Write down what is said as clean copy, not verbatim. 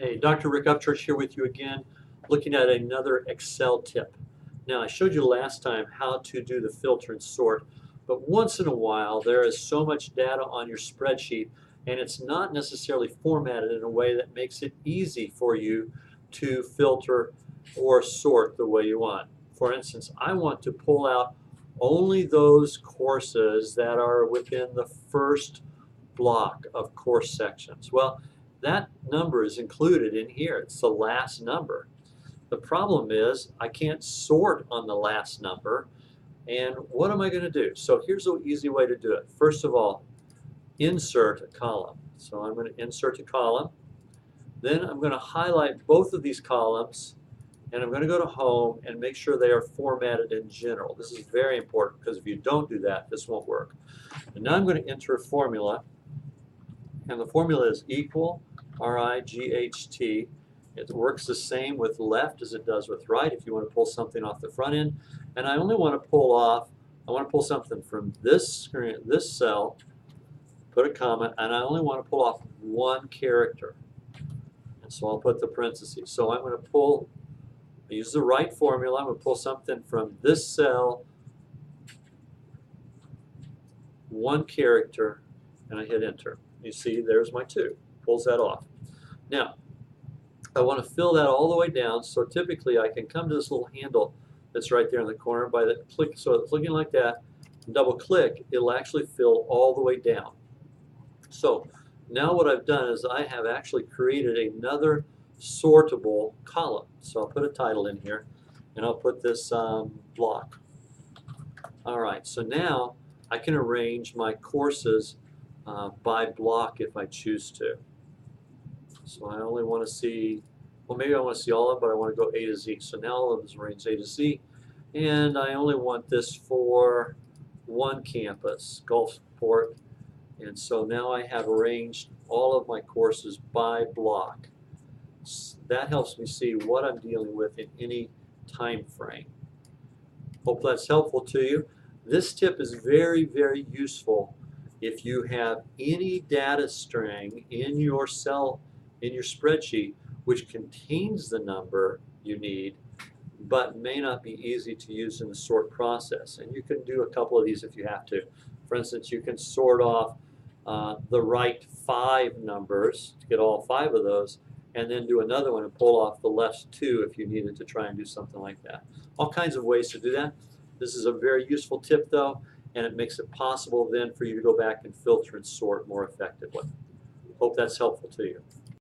Hey, Dr. Rick Upchurch here with you again, looking at another Excel tip. Now, I showed you last time how to do the filter and sort, but once in a while there is so much data on your spreadsheet and it's not necessarily formatted in a way that makes it easy for you to filter or sort the way you want. For instance, I want to pull out only those courses that are within the first block of course sections. Well, that number is included in here. It's the last number. The problem is I can't sort on the last number. And what am I going to do? So here's an easy way to do it. First of all, insert a column. So I'm going to insert a column. Then I'm going to highlight both of these columns, and I'm going to go to Home and make sure they are formatted in general. This is very important because if you don't do that, this won't work. And now I'm going to enter a formula, and the formula is equal RIGHT. It works the same with left as it does with right if you want to pull something off the front end. And I only want to pull something from this screen, this cell, put a comma, and I only want to pull off one character. And so I'll put the parentheses. So I'm going to use the right formula. I'm going to pull something from this cell, one character, and I hit enter. You see, there's my 2. Pulls that off. Now, I want to fill that all the way down, so typically I can come to this little handle that's right there in the corner. By the click, so it's looking like that, double click, it'll actually fill all the way down. So now what I've done is I have actually created another sortable column. So I'll put a title in here, and I'll put this block. All right, so now I can arrange my courses by block if I choose to. So I only want to see, well, maybe I want to see all of them, but I want to go A to Z. So now all of them is arranged A to Z, and I only want this for one campus, Gulfport. And so now I have arranged all of my courses by block. That helps me see what I'm dealing with in any time frame. Hope that's helpful to you. This tip is very, very useful if you have any data string in your cell, in your spreadsheet, which contains the number you need, but may not be easy to use in the sort process. And you can do a couple of these if you have to. For instance, you can sort off the right 5 numbers to get all 5 of those, and then do another one and pull off the left 2 if you needed to try and do something like that. All kinds of ways to do that. This is a very useful tip, though, and it makes it possible then for you to go back and filter and sort more effectively. Hope that's helpful to you.